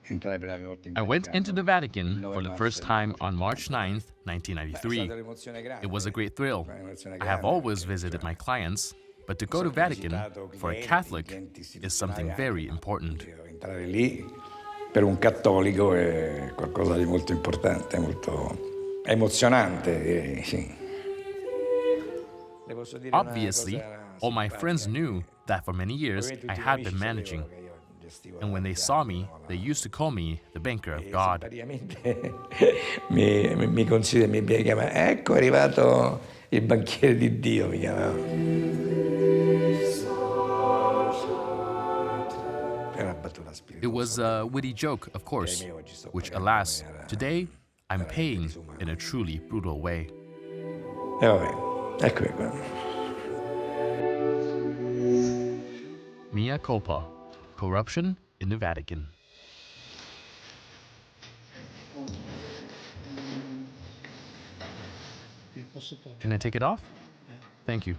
I went into the Vatican for the first time on March 9th, 1993. It was a great thrill. I have always visited my clients, but to go to Vatican for a Catholic is something very important. Entrare lì per un cattolico è qualcosa di molto importante, molto emozionante, direi, sì. Obviously, all my friends knew that for many years I had been managing. And when they saw me, they used to call me the banker of God. Mi chiama, ecco è arrivato il banchiere di Dio, mi chiamava. It was a witty joke, of course, which, alas, today I'm paying in a truly brutal way. E vabbè, eccomi qua. Mea culpa. Corruption in the Vatican. Can I take it off? Thank you.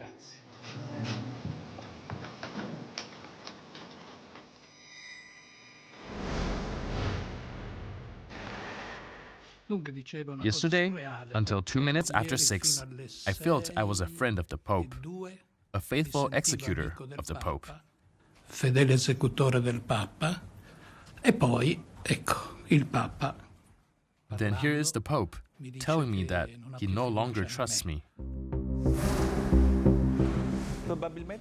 Yesterday, until 2 minutes after 6, I felt I was a friend of the Pope, a faithful executor of the Pope. Fedele esecutore del Papa, e poi, ecco, il Papa. Then here is the Pope telling me that he no longer trusts me.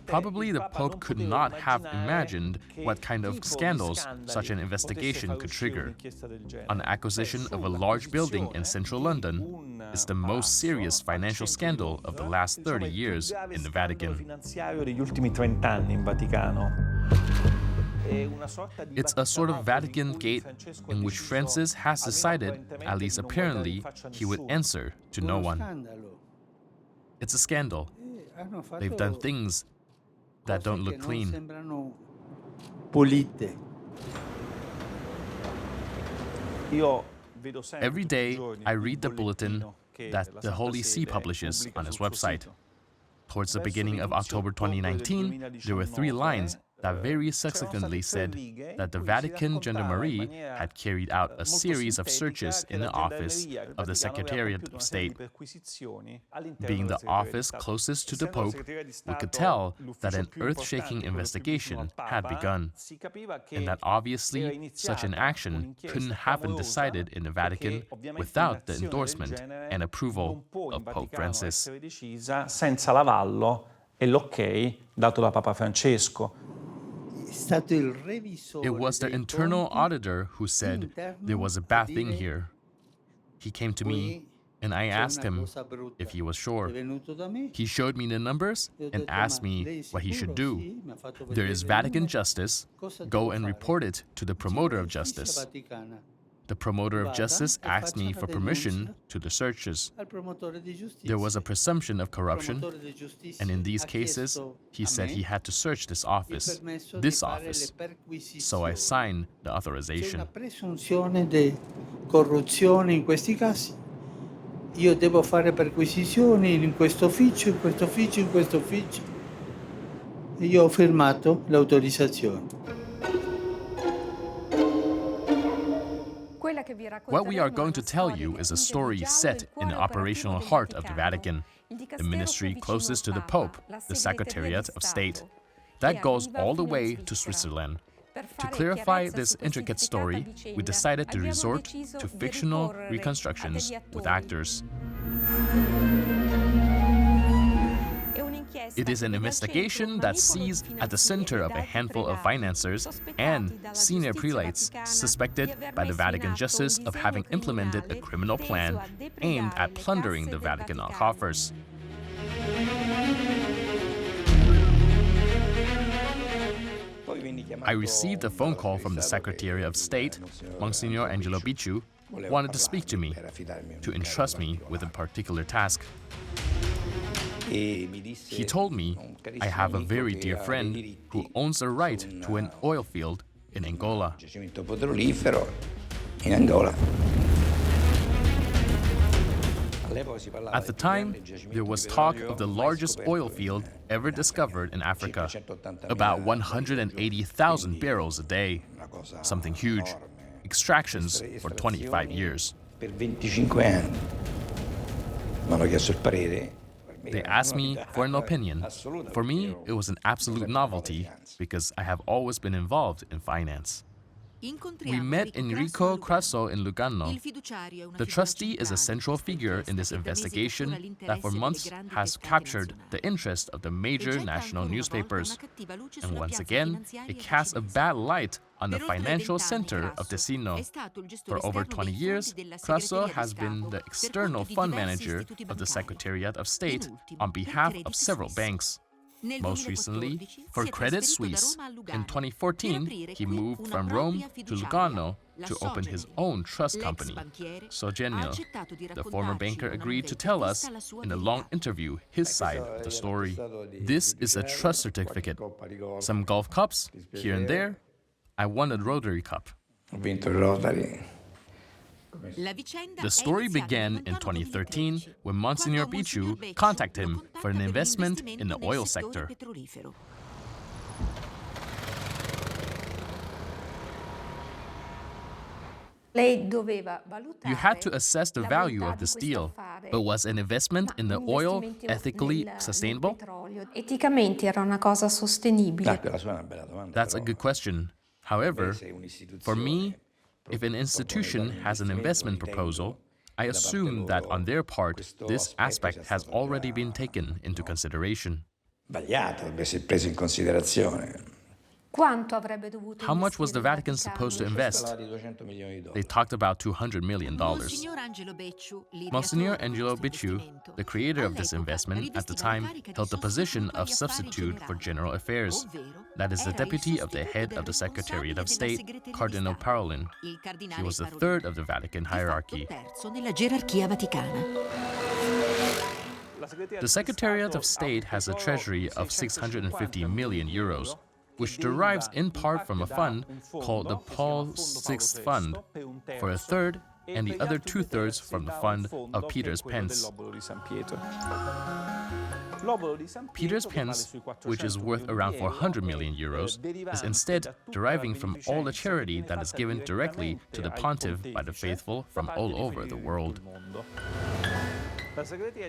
Probably the Pope could not have imagined what kind of scandals such an investigation could trigger. An acquisition of a large building in central London is the most serious financial scandal of the last 30 years in the Vatican. It's a sort of Vatican gate in which Francis has decided, at least apparently, he would answer to no one. It's a scandal. They've done things that don't look clean. Every day, I read the bulletin that the Holy See publishes on its website. Towards the beginning of October 2019, there were 3 lines that very succinctly said that the Vatican Gendarmerie had carried out a series of searches in the office of the Secretariat of State. Being the office closest to the Pope, we could tell that an earth-shaking investigation had begun, and that obviously such an action couldn't have been decided in the Vatican without the endorsement and approval of Pope Francis. Senza l'avallo e l'ok dato da Papa Francesco. It was the internal auditor who said there was a bad thing here. He came to me and I asked him if he was sure. He showed me the numbers and asked me what he should do. There is Vatican justice. Go and report it to the promoter of justice. The promoter of justice asked me for permission to the searches. There was a presumption of corruption, and in these cases, he said he had to search this office. So I signed the authorization. Io devo fare perquisizioni in questo ufficio, in questo ufficio, in questo ufficio. E io ho firmato l'autorizzazione. What we are going to tell you is a story set in the operational heart of the Vatican, the ministry closest to the Pope, the Secretariat of State. That goes all the way to Switzerland. To clarify this intricate story, we decided to resort to fictional reconstructions with actors. It is an investigation that sees at the center of a handful of financiers and senior prelates suspected by the Vatican justice of having implemented a criminal plan aimed at plundering the Vatican coffers. I received a phone call from the Secretary of State, Monsignor Angelo Bicciu, wanted to speak to me, to entrust me with a particular task. He told me I have a very dear friend who owns a right to an oil field in Angola. At the time, there was talk of the largest oil field ever discovered in Africa, about 180,000 barrels a day, something huge, extractions for 25 years. Per 25 anni. Mi hanno chiesto il parere. They asked me for an opinion. For me, it was an absolute novelty because I have always been involved in finance. We met Enrico Crasso in Lugano. The trustee is a central figure in this investigation that for months has captured the interest of the major national newspapers. And once again, it casts a bad light on the financial center of Ticino. For over 20 years, Crasso has been the external fund manager of the Secretariat of State on behalf of several banks. Most recently, for Credit Suisse, in 2014, he moved from Rome to Lugano to open his own trust company. Soggenio, the former banker, agreed to tell us in a long interview his side of the story. This is a trust certificate, some golf cups here and there. I won a Rotary Cup. Ho vinto il Rotary. The story began in 2013 when Monsignor Bicciu contacted him for an investment in the oil sector. You had to assess the value of this deal, but was an investment in the oil ethically sustainable? That's a good question. However, for me, if an institution has an investment proposal, I assume that on their part, this aspect has already been taken into consideration. Sbagliato, deve essere preso in considerazione. How much was the Vatican supposed to invest? They talked about $200 million. Monsignor Angelo Bicciu, the creator of this investment, at the time held the position of substitute for general affairs. That is the deputy of the head of the Secretariat of State, Cardinal Parolin. He was the third of the Vatican hierarchy. The Secretariat of State has a treasury of 650 million euros, which derives in part from a fund called the Paul VI Fund, for a third, and the other two-thirds from the fund of Peter's Pence. Peter's Pence, which is worth around 400 million euros, is instead deriving from all the charity that is given directly to the pontiff by the faithful from all over the world.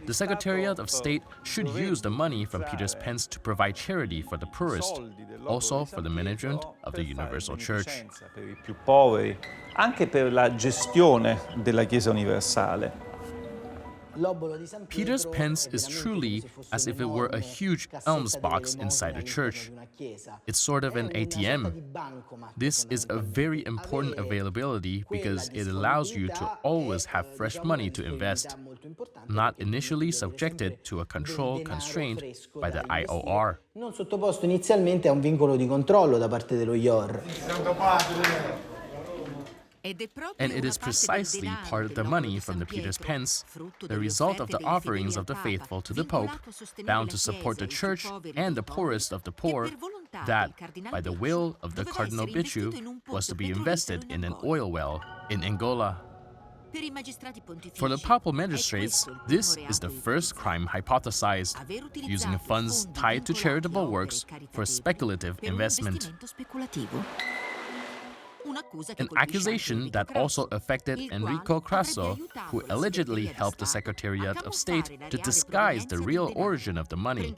The Secretariat of State should use the money from Peter's Pence to provide charity for the poorest, also for the management of the Universal Church. Anche per la gestione della Chiesa universale. Peter's Pence is truly as if it were a huge alms box inside a church. It's sort of an ATM. This is a very important availability because it allows you to always have fresh money to invest, not initially subjected to a control constraint by the IOR. Non sottoposto inizialmente a un vincolo di controllo da parte dello IOR. And it is precisely part of the money from the Peter's Pence, the result of the offerings of the faithful to the Pope, bound to support the Church and the poorest of the poor, that, by the will of the Cardinal Bicciu, was to be invested in an oil well in Angola. For the papal magistrates, this is the first crime hypothesized, using funds tied to charitable works for speculative investment. An accusation that also affected Enrico Crasso, who allegedly helped the Secretariat of State to disguise the real origin of the money,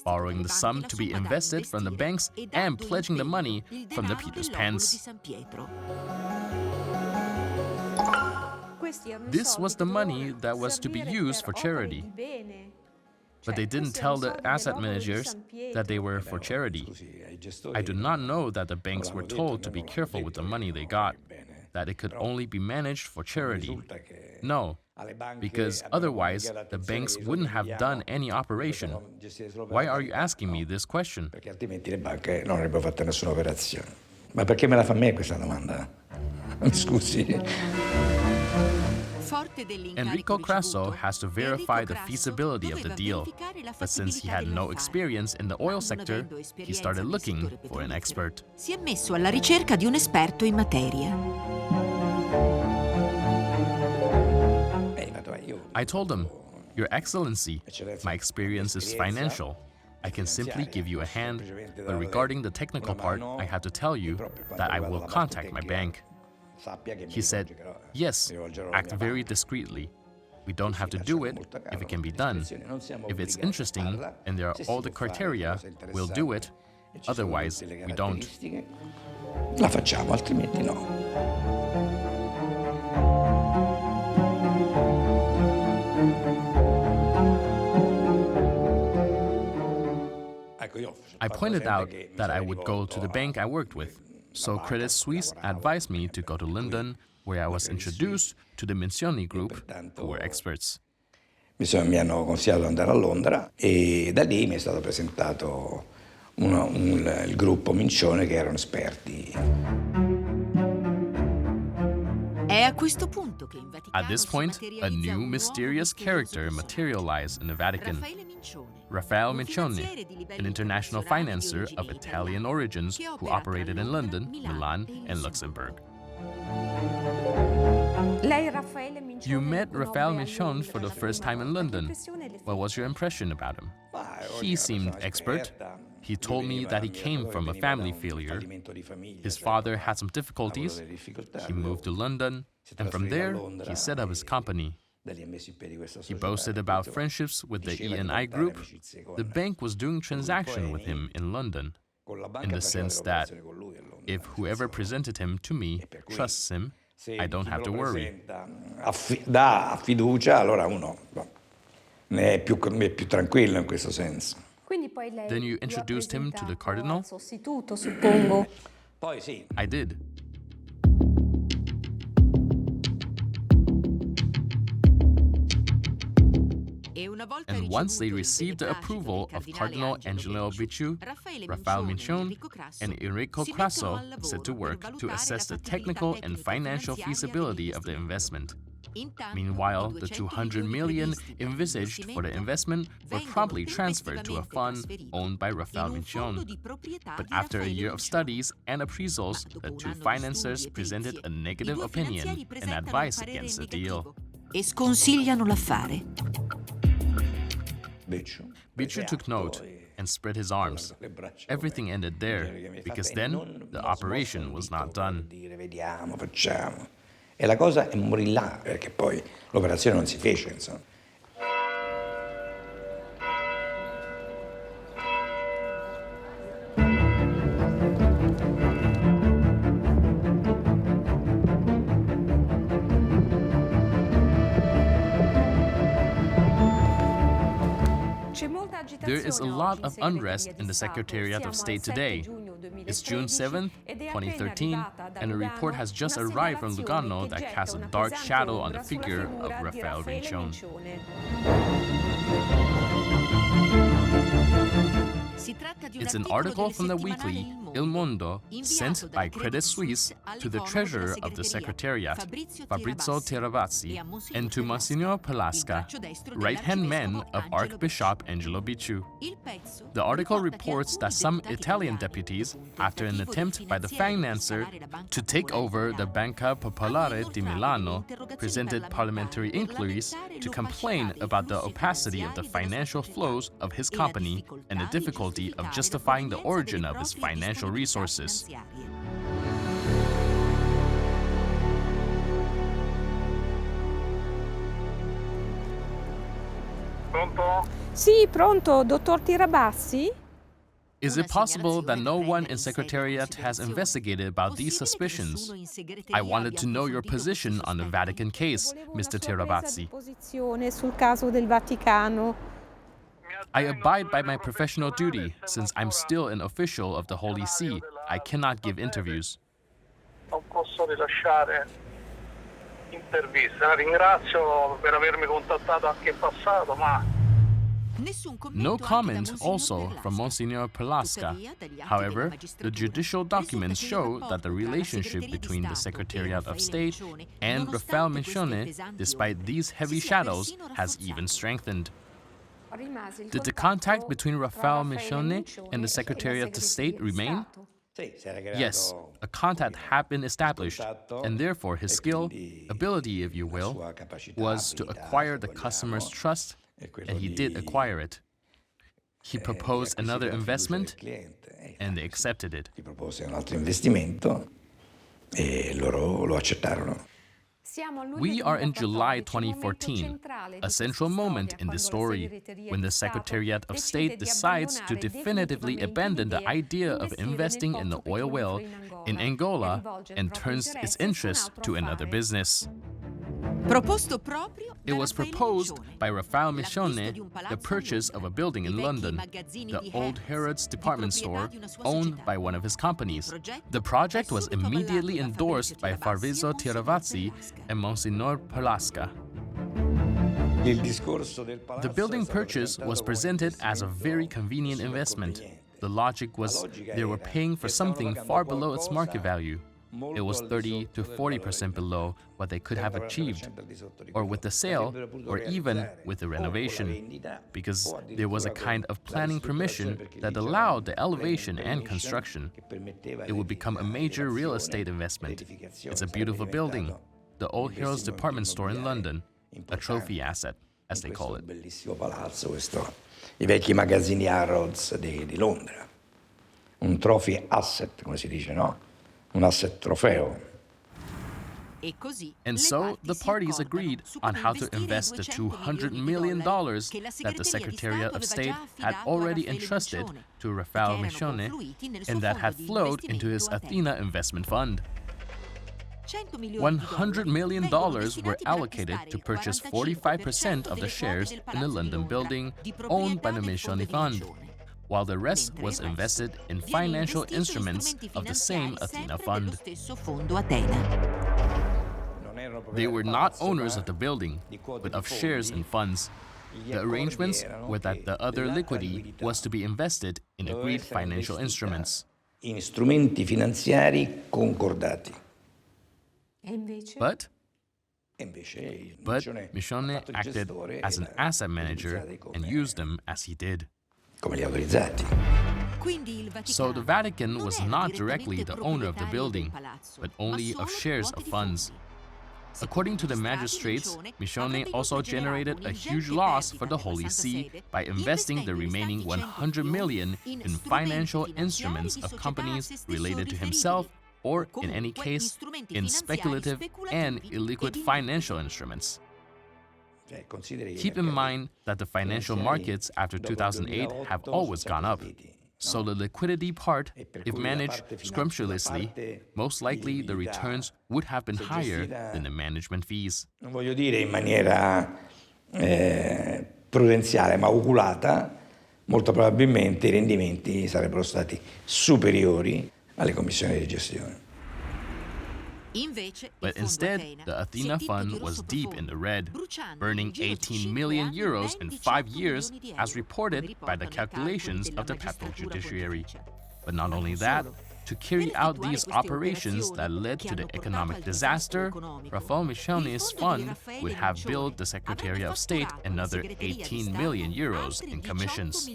borrowing the sum to be invested from the banks and pledging the money from the Peter's Pence. This was the money that was to be used for charity. But they didn't tell the asset managers that they were for charity. I do not know that the banks were told to be careful with the money they got, that it could only be managed for charity. No, because otherwise the banks wouldn't have done any operation. Why are you asking me this question? Perché altrimenti le banche non avrebbero fatto nessuna operazione. Ma perché me la fa a me questa domanda? Scusi. Enrico Crasso has to verify the feasibility of the deal, but since he had no experience in the oil sector, he started looking for an expert. Si è messo alla ricerca di un esperto in materia. I told him, Your Excellency, my experience is financial. I can simply give you a hand, but regarding the technical part, I have to tell you that I will contact my bank. He said, yes, act very discreetly. We don't have to do it if it can be done. If it's interesting and there are all the criteria, we'll do it. Otherwise, we don't. La facciamo, altrimenti no. I pointed out that I would go to the bank I worked with. So Credit Suisse advised me to go to London, where I was introduced to the Mincioni group, who were experts. Mi hanno consigliato di andare a Londra e da lì mi è stato presentato il gruppo Mincione, che erano esperti. È a questo punto che in Vaticano At this point, a new mysterious character materialized in the Vatican. Raffaele Mincione, an international financier of Italian origins who operated in London, Milan, and Luxembourg. You met Raffaele Mincione for the first time in London. What was your impression about him? He seemed expert. He told me that he came from a family failure. His father had some difficulties. He moved to London, and from there, he set up his company. He boasted about friendships with the E&I group. The bank was doing transaction with him in London, in the sense that if whoever presented him to me trusts him, I don't have to worry. Dà fiducia, allora uno è più tranquillo in questo senso. Then you introduced him to the cardinal? I did. And once they received the approval of Cardinal Angelo Becciu, Raffaele Mincione, and Enrico Crasso set to work to assess the technical and financial feasibility of the investment. Meanwhile, the 200 million envisaged for the investment were promptly transferred to a fund owned by Raffaele Mincione. But after a year of studies and appraisals, the two financiers presented a negative opinion and advice against the deal. E sconsigliano l'affare. Becciu took note and spread his arms. Everything ended there, because then the operation was not done. Vediamo, facciamo. E la cosa è morì là, perché poi l'operazione non si fece, insomma. There is a lot of unrest in the Secretariat of State today. It's June 7th, 2013, and a report has just arrived from Lugano that casts a dark shadow on the figure of Raffaele Mincione. It's an article from the weekly Il Mondo sent by Credit Suisse to the treasurer of the Secretariat, Fabrizio Terravazzi, and to Monsignor Pelasca, right-hand man of Archbishop Angelo Becciu. The article reports that some Italian deputies, after an attempt by the financier to take over the Banca Popolare di Milano, presented parliamentary inquiries to complain about the opacity of the financial flows of his company and the difficulty of justifying the origin of his financial resources. Pronto? Sì, pronto, dottor Tirabassi? Is it possible that no one in Secretariat has investigated about these suspicions? I wanted to know your position on the Vatican case, Mr. Tirabazzi. Sul caso del Vaticano. I abide by my professional duty. Since I'm still an official of the Holy See, I cannot give interviews. Non posso rilasciare interviste. La ringrazio per avermi contattato anche in passato, ma No comment also from Monsignor Pelasca. However, the judicial documents show that the relationship between the Secretariat of State and Raffaele Mincione, despite these heavy shadows, has even strengthened. Did the contact between Raffaele Mincione and the Secretariat of State remain? Yes, a contact had been established, and therefore his skill, ability if you will, was to acquire the customer's trust, and he did acquire it. He proposed another investment, and they accepted it. e loro lo accettarono. We are in July 2014, a central moment in the story, when the Secretariat of State decides to definitively abandon the idea of investing in the oil well in Angola and turns its interest to another business. It was proposed by Rafael Michone, the purchase of a building in London, the Old Harrods department store, owned by one of his companies. The project was immediately endorsed by Farviso Tiravazzi and Monsignor Perlasca. The building purchase was presented as a very convenient investment. The logic was they were paying for something far below its market value. It was 30 to 40% below what they could have achieved, or with the sale, or even with the renovation, because there was a kind of planning permission that allowed the elevation and construction. It would become a major real estate investment. It's a beautiful building, the Old Harrods department store in London, a trophy asset, as they call it. Bellissimo palazzo questo, i vecchi magazzini Harrods di Londra. Un trophy asset, come si dice, no? Un asset trofeo. And so the parties agreed on how to invest the $200 million that the Secretariat of State had already entrusted to Rafael Michone and that had flowed into his Athena investment fund. $100 million were allocated to purchase 45% of the shares in the London building owned by the Michone Fund, while the rest was invested in financial instruments of the same Athena fund. They were not owners of the building, but of shares in funds. The arrangements were that the other liquidity was to be invested in agreed financial instruments. In strumenti finanziari concordati. But Michone acted as an asset manager and used them as he did. Come li autorizzati. So the Vatican was not directly the owner of the building, but only of shares of funds. According to the magistrates, Michone also generated a huge loss for the Holy See by investing the remaining $100 million in financial instruments of companies related to himself, or in any case, in speculative and illiquid financial instruments. Keep in mind that the financial markets after 2008 have always gone up. So the liquidity part, if managed scrumptiously, most likely the returns would have been higher than the management fees. Non voglio dire in maniera prudenziale, ma oculata, molto probabilmente i rendimenti sarebbero stati superiori alle commissioni di gestione. But instead, the Athena fund was deep in the red, burning 18 million euros in 5 years, as reported by the calculations of the papal judiciary. But not only that, to carry out these operations that led to the economic disaster, Rafael Michone's fund would have billed the Secretariat of State another 18 million euros in commissions.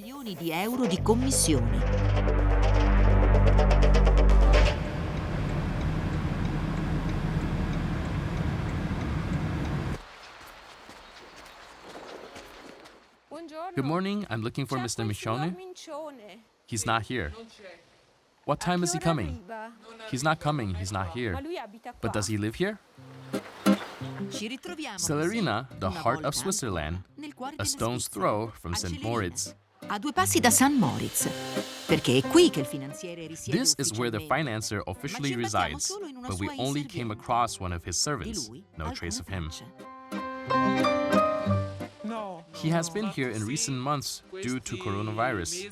Good morning, I'm looking for Mr. Michone. He's not here. What time is he coming? He's not coming, he's not here. But does he live here? Celerina, the heart of Switzerland, a stone's throw from St. Moritz. This is where the financier officially resides, but we only came across one of his servants. No trace of him. He has been here in recent months due to coronavirus.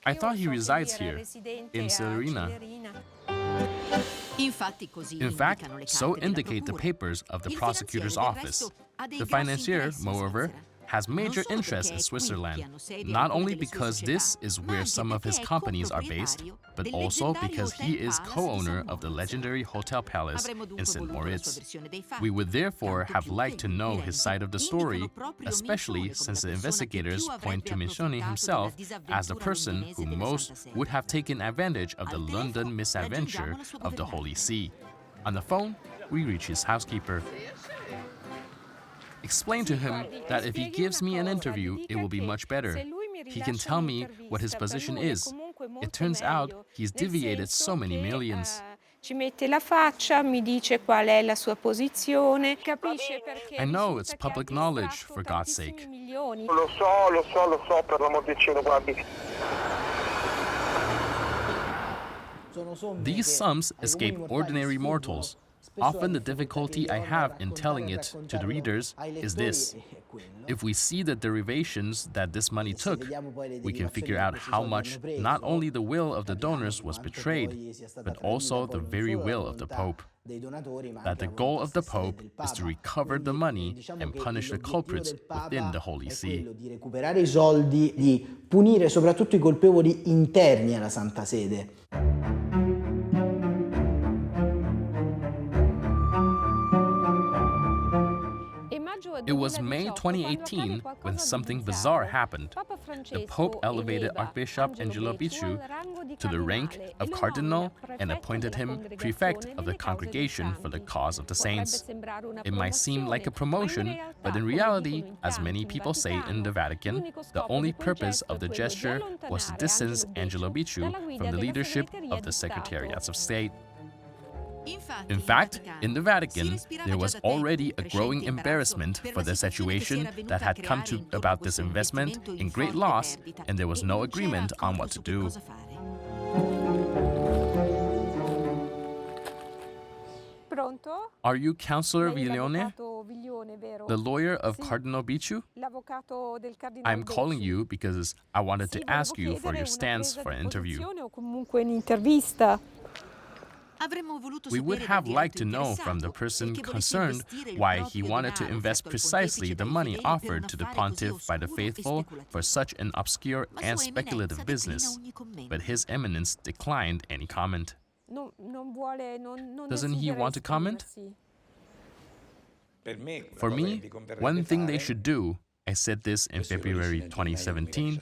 I thought he resides here, in Celerina. In fact, so indicate the papers of the prosecutor's office. The financier, moreover, has major interest in Switzerland, not only because this is where some of his companies are based, but also because he is co-owner of the legendary Hotel Palace in St. Moritz. We would therefore have liked to know his side of the story, especially since the investigators point to Michone himself as the person who most would have taken advantage of the London misadventure of the Holy See. On the phone, we reach his housekeeper. Explain to him that if he gives me an interview, it will be much better. He can tell me what his position is. It turns out he's deviated so many millions. Ci mette la faccia, mi dice qual è la sua posizione, capisce perché I know it's public knowledge, for God's sake. Lo so, per l'amor del cielo, guardi. These sums escape ordinary mortals. Often the difficulty I have in telling it to the readers is this. If we see the derivations that this money took, we can figure out how much not only the will of the donors was betrayed, but also the very will of the Pope. That the goal of the Pope is to recover the money and punish the culprits within the Holy See. Di recuperare I soldi, di punire soprattutto I colpevoli interni alla Santa Sede. It was May 2018 when something bizarre happened. The Pope elevated Archbishop Angelo Bicciu to the rank of cardinal and appointed him prefect of the Congregation for the Cause of the Saints. It might seem like a promotion, but in reality, as many people say in the Vatican, the only purpose of the gesture was to distance Angelo Bicciu from the leadership of the Secretariat of State. In fact, in the Vatican, there was already a growing embarrassment for the situation that had come to about this investment in great loss, and there was no agreement on what to do. Are you Councillor Viglione, the lawyer of Cardinal Bicciu? I'm calling you because I wanted to ask you for your stance for an interview. We would have liked to know from the person concerned why he wanted to invest precisely the money offered to the pontiff by the faithful for such an obscure and speculative business, but His Eminence declined any comment. Doesn't he want to comment? For me, one thing they should do, I said this in February 2017,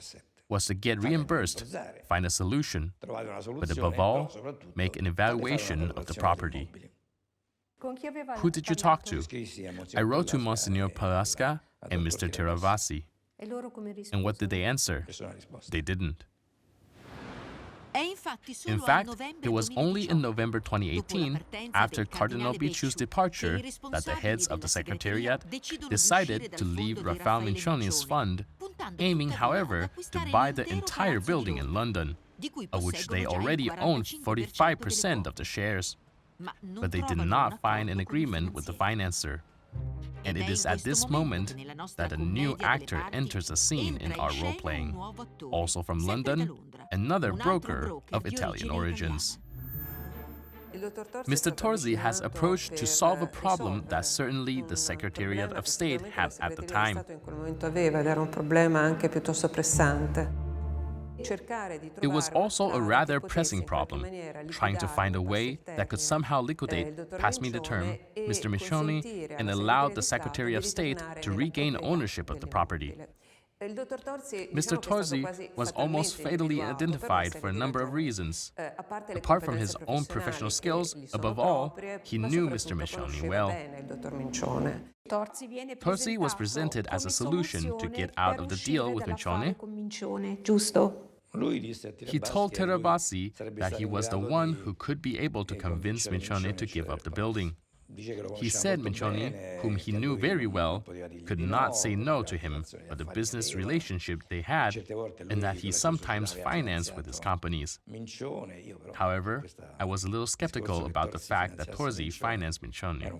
was to get reimbursed, find a solution, but above all, make an evaluation of the property. Who did you talk to? I wrote to Monsignor Palasca and Mr. Teravasi. And what did they answer? They didn't. In fact, it was only in November 2018, after Cardinal Bicciu's departure, that the heads of the Secretariat decided to leave Raffaele Mincioni's fund, aiming, however, to buy the entire building in London, of which they already owned 45% of the shares. But they did not find an agreement with the financer. And it is at this moment that a new actor enters the scene in our role-playing, also from London, another broker of Italian origins. Mr. Torzi has approached to solve a problem that certainly the Secretariat of State had at the time. It was also a rather pressing problem, trying to find a way that could somehow liquidate, pass me the term, Mr. Mincioni and allow the Secretary of State to regain ownership of the property. Mr. Torzi was almost fatally identified for a number of reasons. Apart from his own professional skills, above all, he knew Mr. Mincioni well. Torzi was presented as a solution to get out of the deal with Mincioni. He told Teravasi that he was the one who could be able to convince Mincioni to give up the building. He said Mincioni, whom he knew very well, could not say no to him for the business relationship they had, and that he sometimes financed with his companies. However, I was a little skeptical about the fact that Torzi financed Mincioni.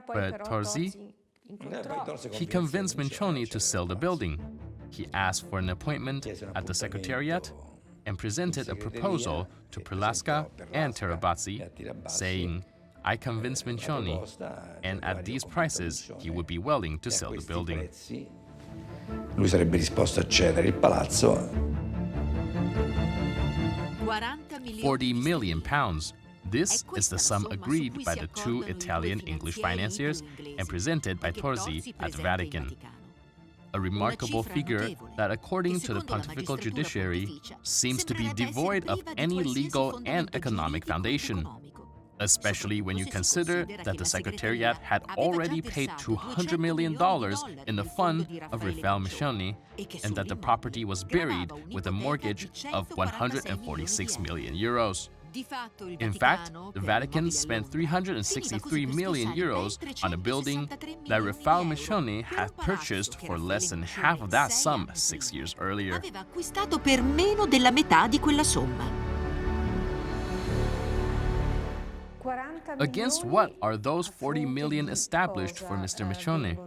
But Torzi, he convinced Mincioni to sell the building. He asked for an appointment at the Secretariat and presented a proposal to Prelasca and Terabazzi, saying, I convinced Mincioni, and at these prices he would be willing to sell the building. Lui sarebbe disposto a cedere il palazzo. £40 million. This is the sum agreed by the two Italian English financiers and presented by Torzi at the Vatican. A remarkable figure that, according to the pontifical judiciary, seems to be devoid of any legal and economic foundation. especially when you consider that the Secretariat had already paid $200 million in the fund of Raffaele Michoni, and that the property was buried with a mortgage of 146 million euros. In fact, the Vatican spent 363 million euros on a building that Raffaele Michoni had purchased for less than half of that sum 6 years earlier. Aveva acquistato per meno della metà di quella somma. Against what are those 40 million established for Mr. Michoni?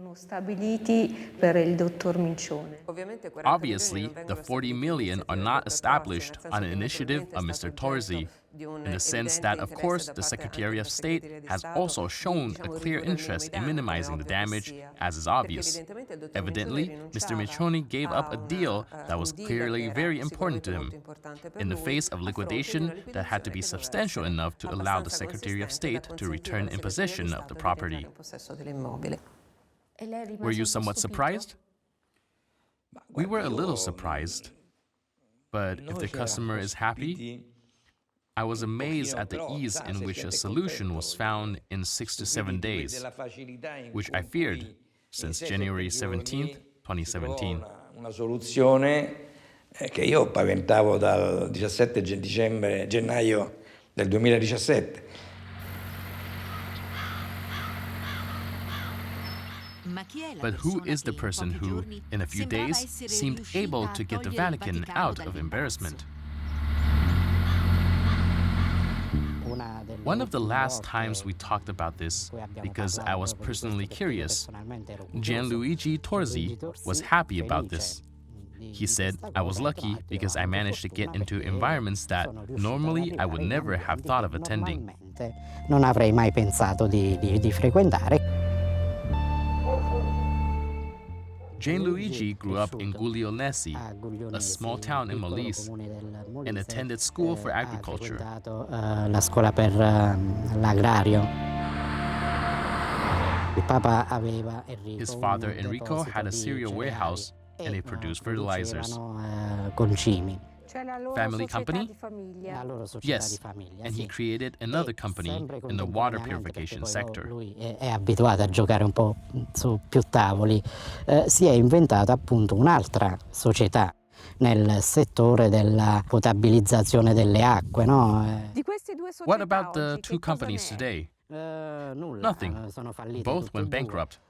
Obviously, the 40 million are not established on an initiative of Mr. Torzi, in the sense that, of course, the Secretariat of State has also shown a clear interest in minimizing the damage, as is obvious. Evidently, Mr. Michoni gave up a deal that was clearly very important to him, in the face of liquidation that had to be substantial enough to allow the Secretary of State to return in possession of the property. Were you somewhat surprised? We were a little surprised. But if the customer is happy, I was amazed at the ease in which a solution was found in 6 to 7 days, which I feared since January 17, 2017. Una soluzione che io paventavo dal 17 gennaio del 2017. But who is the person who, in a few days, seemed able to get the Vatican out of embarrassment? One of the last times we talked about this, because I was personally curious, Gianluigi Torzi was happy about this. He said I was lucky because I managed to get into environments that normally I would never have thought of attending. Non avrei mai pensato di frequentare. Gianluigi grew up in Guglielmesi, a small town in Molise, and attended school for agriculture. La scuola per l'agrario. His father, Enrico, had a cereal warehouse and it produced fertilizers. Family company? Yes, and he created another company in the water purification sector. Lui è abituato a giocare un po' su più tavoli. Si è inventato appunto un'altra società nel settore della potabilizzazione delle acque, no? What about the two companies today? Nothing. Both went bankrupt.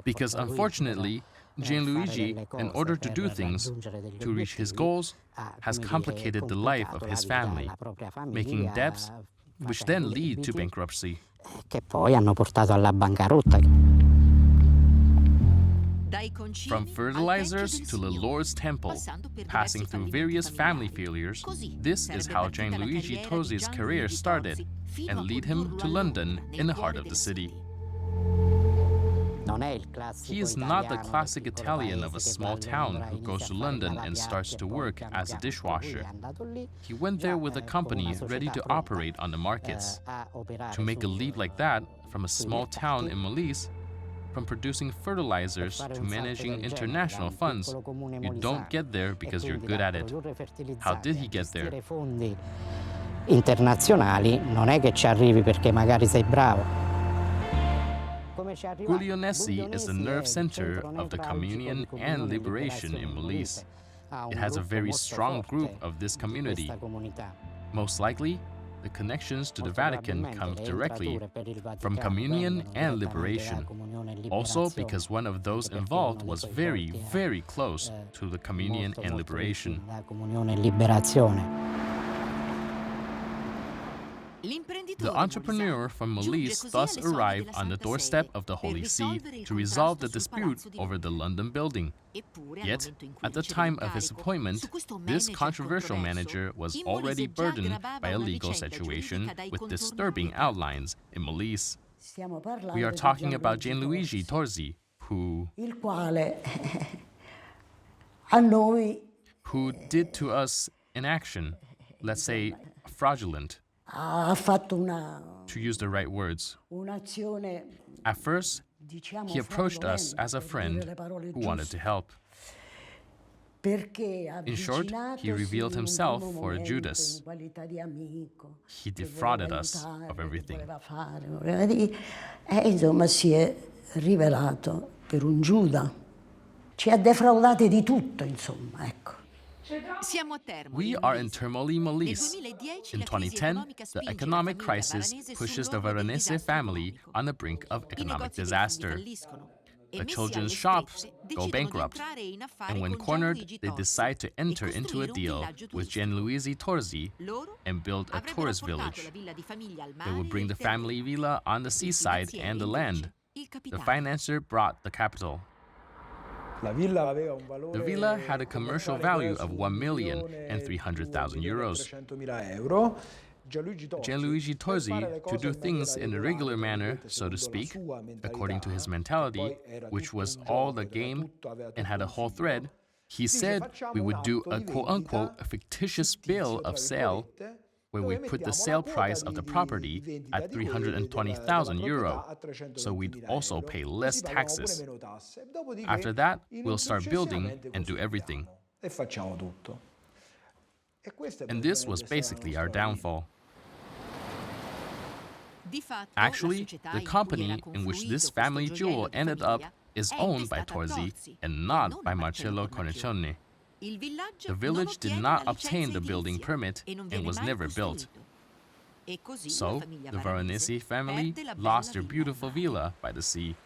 Because unfortunately, Gianluigi, in order to do things, to reach his goals, has complicated the life of his family, making debts which then lead to bankruptcy. Che poi hanno portato alla bancarotta. From fertilizers to the Lord's Temple, passing through various family failures, this is how Gianluigi Torzi's career started and led him to London in the heart of the city. He is not the classic Italian of a small town who goes to London and starts to work as a dishwasher. He went there with a company ready to operate on the markets. To make a leap like that from a small town in Molise, from producing fertilizers to managing international funds, you don't get there because you're good at it. How did he get there? Internazionali non è che ci arrivi perché magari sei bravo. Guglielmesi is the nerve center of the communion and liberation in Molise. It has a very strong group of this community. Most likely, the connections to the Vatican come directly from communion and liberation. Also because one of those involved was very, very close to the communion and liberation. The entrepreneur from Molise thus arrived on the doorstep of the Holy See to resolve the dispute over the London building. Yet, at the time of his appointment, this controversial manager was already burdened by a legal situation with disturbing outlines in Molise. We are talking about Gianluigi Torzi, who did to us an action, let's say fraudulent. To use the right words. At first, he approached us as a friend who wanted to help. In short, he revealed himself for Judas. He defrauded us of everything. Insomma, si è rivelato per un Giuda. Ci ha defraudati di tutto, insomma, ecco. We are in Termoli Molise. In 2010, the economic crisis pushes the Veronese family on the brink of economic disaster. The children's shops go bankrupt, and when cornered, they decide to enter into a deal with Gianluigi Torzi and build a tourist village. They will bring the family villa on the seaside and the land. The financier brought the capital. The villa had a commercial value of 1,300,000 euros. Gianluigi Torzi, to do things in a regular manner, so to speak, according to his mentality, which was all the game and had a whole thread, he said we would do a quote-unquote fictitious bill of sale where we put the sale price of the property at 320,000 euro, so we'd also pay less taxes. After that, we'll start building and do everything. And this was basically our downfall. Actually, the company in which this family jewel ended up is owned by Torzi and not by Marcello Cornicione. The village did not obtain the building permit and was never built. So, the Veronese family lost their beautiful villa by the sea.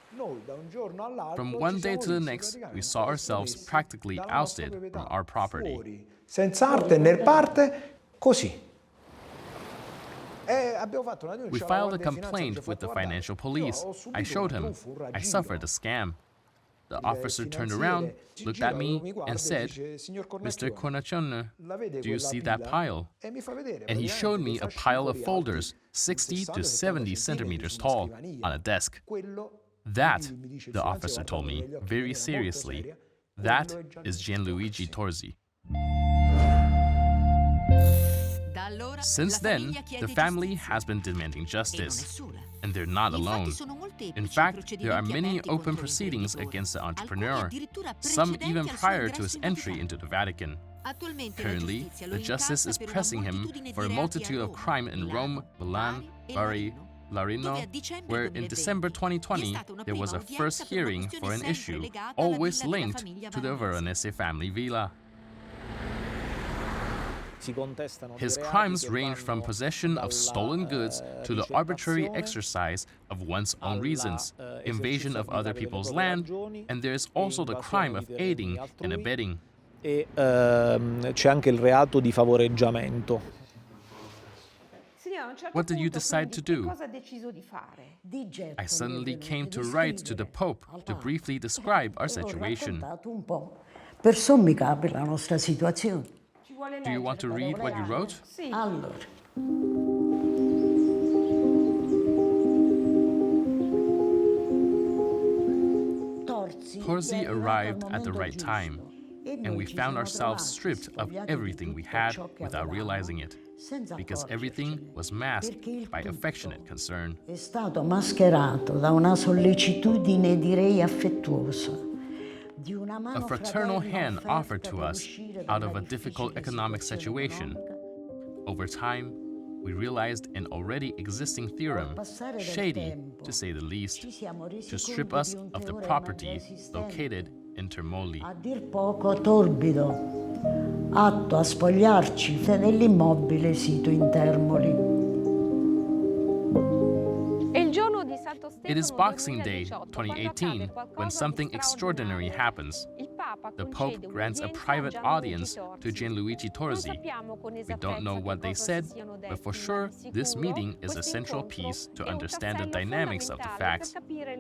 From one day to the next, we saw ourselves practically ousted from our property. Senza arte né parte, così. We filed a complaint with the financial police. I showed him. I suffered a scam. The officer turned around, looked at me, and said, "Mr. Cornicione, do you see that pile?" And he showed me a pile of folders, 60 to 70 centimeters tall, on a desk. That, the officer told me, very seriously, that is Gianluigi Torzi. Since then, the family has been demanding justice. And they're not alone. In fact, there are many open proceedings against the entrepreneur, some even prior to his entry into the Vatican. Currently, the justice is pressing him for a multitude of crime in Rome, Milan, Bari, Larino, where in December 2020, there was a first hearing for an issue always linked to the Veronese family villa. His crimes range from possession of stolen goods to the arbitrary exercise of one's own reasons, invasion of other people's land, and there is also the crime of aiding and abetting. C'è anche il reato di favoreggiamento. What did you decide to do? I suddenly came to write to the Pope to briefly describe our situation. Per sommi capi la nostra situazione. Do you want to read what you wrote? Allora. Torzi arrived at the right time, and we found ourselves stripped of everything we had without realizing it, because everything was masked by affectionate concern. È stato mascherato da una sollecitudine, direi, affettuosa. A fraternal hand offered to us out of a difficult economic situation. Over time, we realized an already existing theorem, shady to say the least, to strip us of the property located in Termoli. A dir poco torbido, atto a spogliarci dell'immobile sito in Termoli. It is Boxing Day 2018 when something extraordinary happens. The Pope grants a private audience to Gianluigi Torzi. We don't know what they said, but for sure, this meeting is a central piece to understand the dynamics of the facts.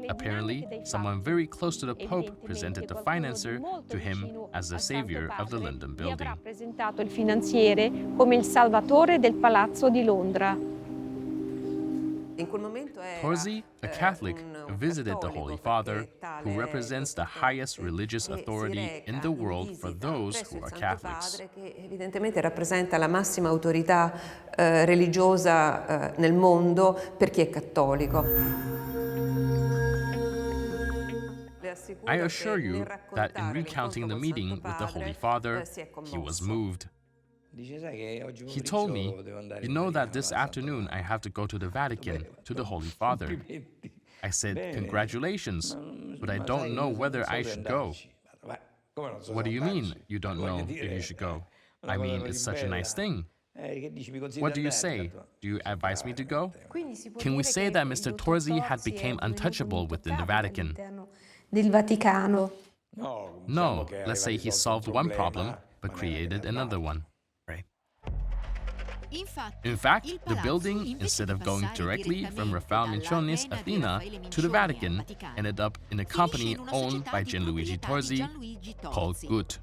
Apparently, someone very close to the Pope presented the financier to him as the savior of the Linden building. Presentato il finanziere come il salvatore del Palazzo di Londra. Torzi, a Catholic, visited the Holy Father, who represents the highest religious authority in the world for those who are Catholics. Evidentemente rappresenta la massima autorità religiosa nel mondo per chi è cattolico. I assure you that in recounting the meeting with the Holy Father, he was moved. He told me, you know that this afternoon I have to go to the Vatican, to the Holy Father. I said, congratulations, but I don't know whether I should go. What do you mean, you don't know if you should go? I mean, it's such a nice thing. What do you say? Do you advise me to go? Can we say that Mr. Torzi had become untouchable within the Vatican? No, let's say he solved one problem, but created another one. In fact, the building, instead of going directly from Raffaele Mincioni's Athena to the Vatican, ended up in a company owned by Gianluigi Torzi called GUT.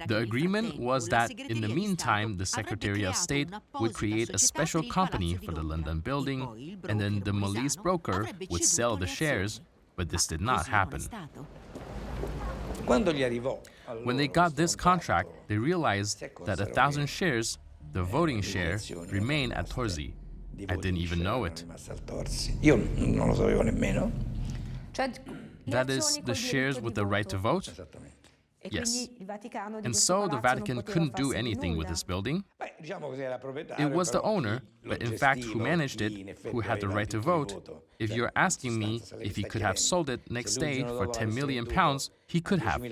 The agreement was that in the meantime, the Secretariat of State would create a special company for the London building, and then the Molise broker would sell the shares, but this did not happen. When they got this contract, they realized that 1,000 shares, the voting share, remained at Torzi. I didn't even know it. That is, the shares with the right to vote? Yes. And so the Vatican couldn't do anything with this building. It was the owner, but in fact who managed it, who had the right to vote. If you're asking me if he could have sold it next day for £10 million, he could have.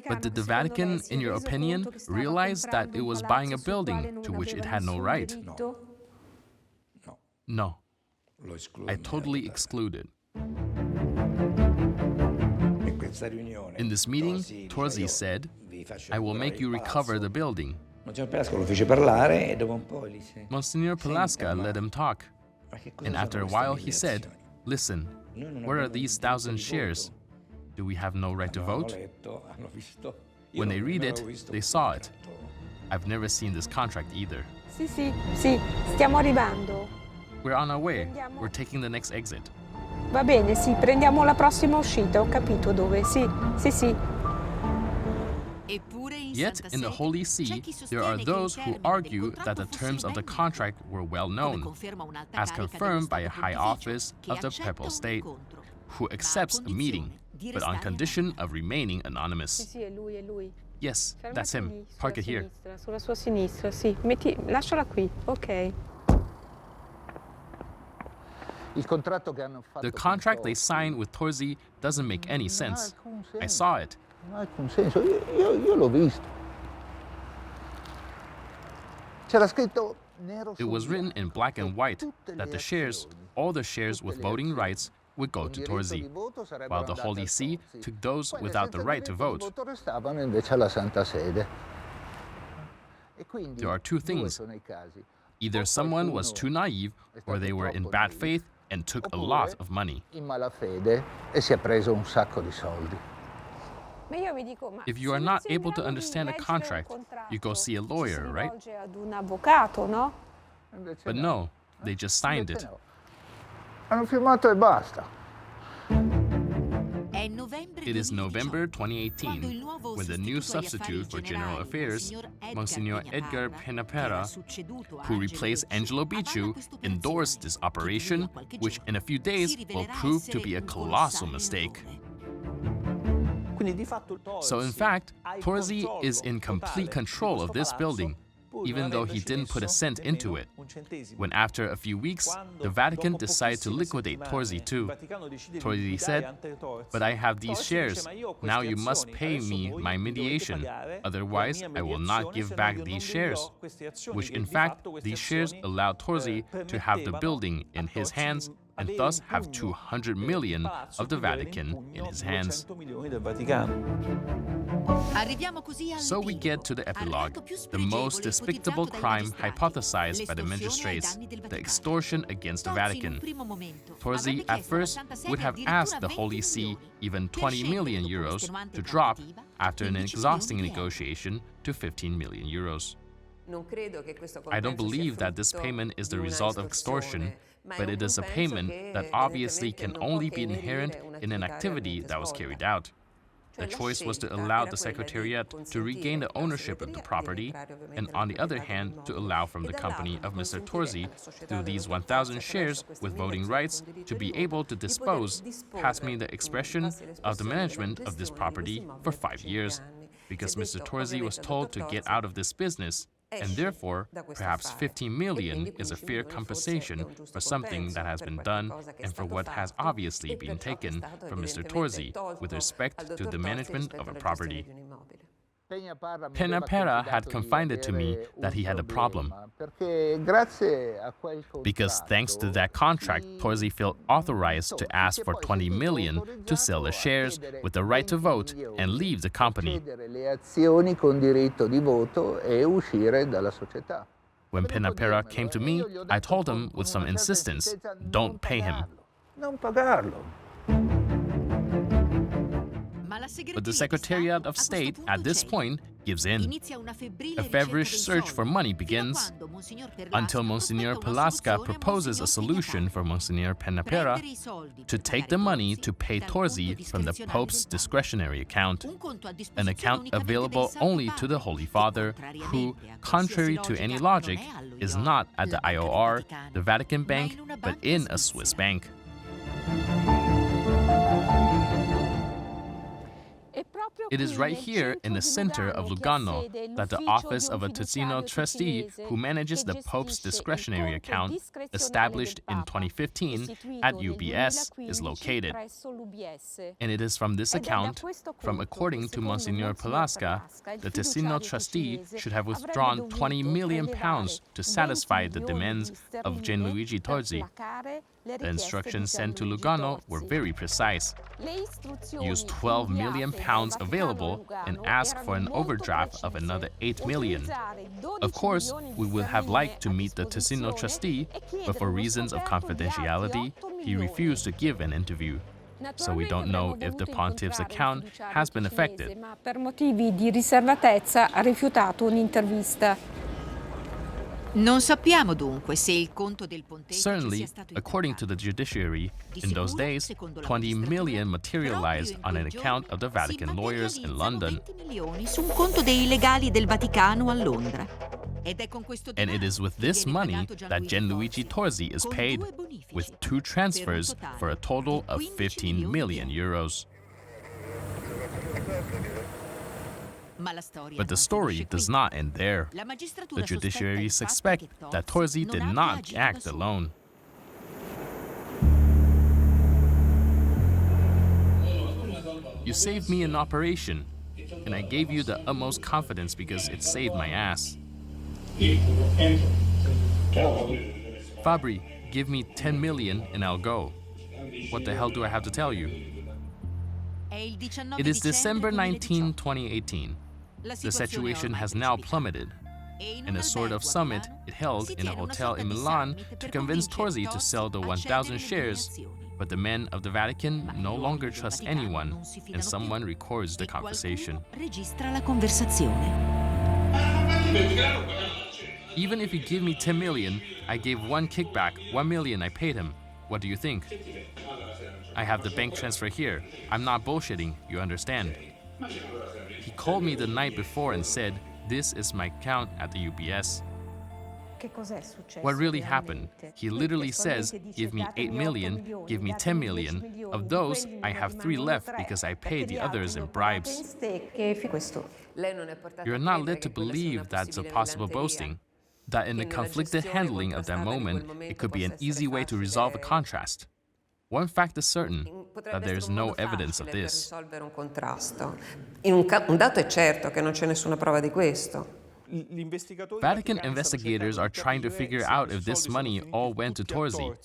But did the Vatican, in your opinion, realize that it was buying a building to which it had no right? No. I totally exclude it. In this meeting, Torzi said, I will make you recover the building. Monsignor Pelasca let him talk. And after a while he said, listen, what are these 1,000 shares? Do we have no right to vote? When they read it, they saw it. I've never seen this contract either. Sì, stiamo arrivando. We're on our way. We're taking the next exit. Va bene, sì, prendiamo la prossima uscita, ho capito dove. Sì. Yet, in the Holy See, there are those who argue that the terms of the contract were well known, as confirmed by a high office of the Papal State, who accepts a meeting, but on condition of remaining anonymous. Sì, è lui. Yes, that's him. Park it here. Sulla sua sinistra, sì. Lasciala qui, ok. The contract they signed with Torzi doesn't make any sense. I saw it. It was written in black and white that the shares, all the shares with voting rights, would go to Torzi, while the Holy See took those without the right to vote. There are two things. Either someone was too naive, or they were in bad faith and took a lot of money. If you are not able to understand a contract, you go see a lawyer, right? But no, they just signed it. It is November 2018 when the new substitute for General Affairs, Monsignor Edgar Penapera, who replaced Angelo Bicciu, endorsed this operation, which in a few days will prove to be a colossal mistake. So in fact, Torzi is in complete control of this building, even though he didn't put a cent into it. When after a few weeks, the Vatican decided to liquidate Torzi too. Torzi said, but I have these shares, now you must pay me my mediation, otherwise I will not give back these shares. Which in fact, these shares allowed Torzi to have the building in his hands and thus have 200 million of the Vatican in his hands. So we get to the epilogue, the most despicable crime hypothesized by the magistrates, the extortion against the Vatican. Torzi at first would have asked the Holy See even 20 million euros to drop after an exhausting negotiation to 15 million euros. I don't believe that this payment is the result of extortion, but it is a payment that obviously can only be inherent in an activity that was carried out. The choice was to allow the Secretariat to regain the ownership of the property, and on the other hand, to allow from the company of Mr. Torzi, through these 1,000 shares with voting rights, to be able to dispose, pass me the expression, of the management of this property for 5 years, because Mr. Torzi was told to get out of this business, and therefore, perhaps 15 million is a fair compensation for something that has been done and for what has obviously been taken from Mr. Torzi with respect to the management of a property. Penapera had confided to me that he had a problem, because thanks to that contract, Torzi felt authorized to ask for 20 million to sell the shares with the right to vote and leave the company. When Penapera came to me, I told him with some insistence, don't pay him. But the Secretariat of State, at this point, gives in. A feverish search for money begins until Monsignor Pelasca proposes a solution for Monsignor Penapera to take the money to pay Torzi from the Pope's discretionary account, an account available only to the Holy Father, who, contrary to any logic, is not at the IOR, the Vatican Bank, but in a Swiss bank. It is right here in the center of Lugano that the office of a Ticino trustee who manages the Pope's discretionary account, established in 2015 at UBS, is located. And it is from this account, according to Monsignor Pelasca, the Ticino trustee should have withdrawn 20 million pounds to satisfy the demands of Gianluigi Torzi. The instructions sent to Lugano were very precise. Use 12 million pounds available and ask for an overdraft of another 8 million. Of course, we would have liked to meet the Ticino trustee, but for reasons of confidentiality, he refused to give an interview. So we don't know if the Pontiff's account has been affected. Per motivi di riservatezza ha rifiutato un'intervista. Non sappiamo dunque se il conto del pontefice Certainly, sia stato according to the judiciary, in those days, 20 million materialized on an account of the Vatican lawyers in London. 20 milioni su un conto dei legali del Vaticano a Londra. And it is with this money that Gianluigi Torzi is paid, with 2 transfers for a total of 15 million euros. But the story does not end there. The judiciary suspect that Torzi did not act alone. You saved me an operation, and I gave you the utmost confidence because it saved my ass. Fabri, give me 10 million and I'll go. What the hell do I have to tell you? It is December 19, 2018. The situation has now plummeted. In a sort of summit it held in a hotel in Milan to convince Torzi to sell the 1,000 shares, but the men of the Vatican no longer trust anyone, and someone records the conversation. Even if you give me 10 million, I gave 1 kickback, 1 million I paid him. What do you think? I have the bank transfer here. I'm not bullshitting, you understand? He called me the night before and said, this is my account at the UBS. What really happened? He literally says, give me 8 million, give me 10 million. Of those, I have 3 left because I paid the others in bribes. You're not led to believe that's a possible boasting, that in the conflicted handling of that moment, it could be an easy way to resolve a contrast. One fact is certain, that there is no evidence of this. Un dato è certo che non c'è nessuna prova di questo. Vatican investigators are trying to figure out if this money all went to Torzi,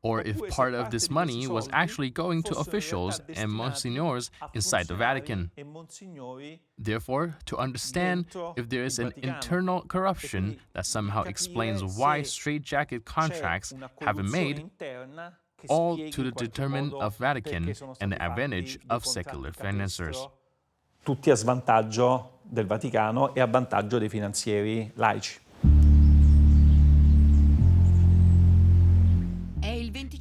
or if part of this money was actually going to officials and monsignors inside the Vatican. Therefore, to understand if there is an internal corruption that somehow explains why straitjacket contracts have been made, all to the detriment of Vatican and the advantage of secular financiers. Tutti a svantaggio del Vaticano e a vantaggio dei finanzieri laici.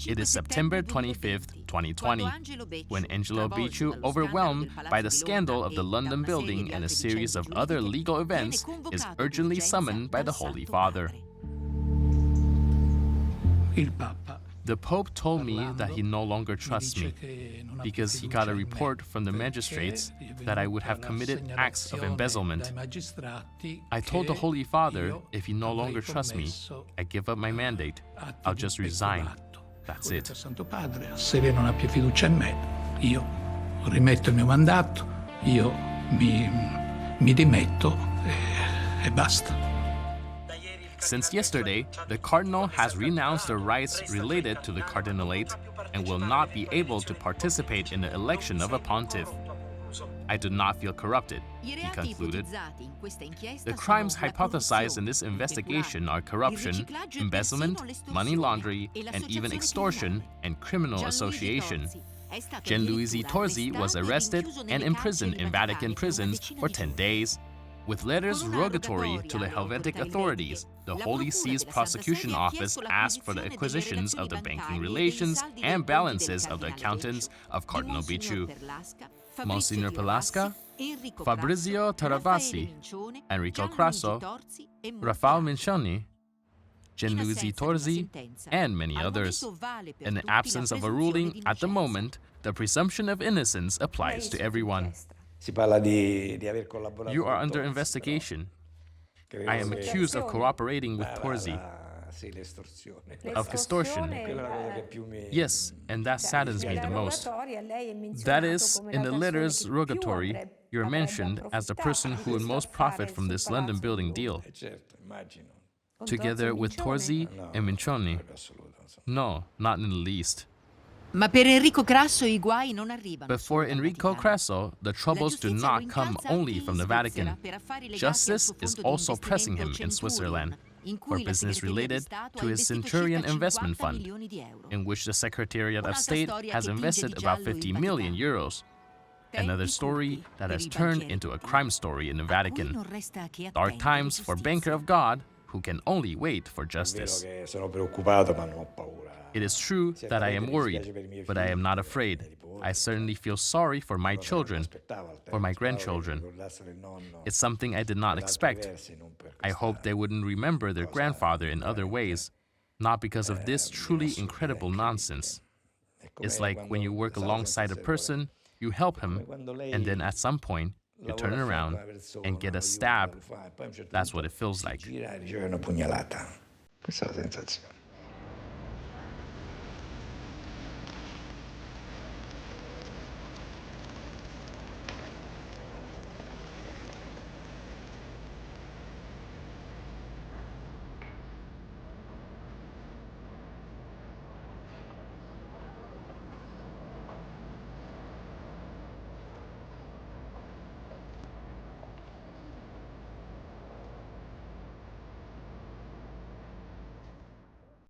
It is September 25th, 2020, when Angelo Becciu, overwhelmed by the scandal of the London building and a series of other legal events, is urgently summoned by the Holy Father. The Pope told me that he no longer trusts me because he got a report from the magistrates that I would have committed acts of embezzlement. I told the Holy Father, if he no longer trusts me, I give up my mandate. I'll just resign. That's it. Santo Padre, se lei non ha più fiducia in me, io rimetto il mio mandato, io mi dimetto e basta. Since yesterday, the Cardinal has renounced the rights related to the Cardinalate and will not be able to participate in the election of a pontiff. I do not feel corrupted, he concluded. The crimes hypothesized in this investigation are corruption, embezzlement, money laundering, and even extortion and criminal association. Gianluigi Torzi was arrested and imprisoned in Vatican prisons for 10 days. With letters rogatory to the Helvetic authorities, the Holy See's prosecution office asked for the acquisitions of the banking relations and balances of the accountants of Cardinal Becciu. Monsignor Pelasca, Fabrizio Taravasi, Enrico Crasso, Raffaele Mincioni, Gianluigi Torzi, and many others. In the absence of a ruling at the moment, the presumption of innocence applies to everyone. You are under investigation. I am accused of cooperating with Torzi, of extortion. Yes, and that saddens me the most. That is, in the letters rogatory, you're mentioned as the person who would most profit from this London building deal, together with Torzi and Mincioni. No, not in the least. Ma per Enrico Crasso I guai non arrivano. But for Enrico Crasso, the troubles do not come only from the Vatican. Justice is also pressing him in Switzerland for business related to his Centurion investment fund, in which the Secretariat of State has invested about 50 million euros. Another story that has turned into a crime story in the Vatican. Dark times for banker of God who can only wait for justice. It is true that I am worried, but I am not afraid. I certainly feel sorry for my children, for my grandchildren. It's something I did not expect. I hope they wouldn't remember their grandfather in other ways, not because of this truly incredible nonsense. It's like when you work alongside a person, you help him, and then at some point, you turn around and get a stab. That's what it feels like. Questa è la sensazione.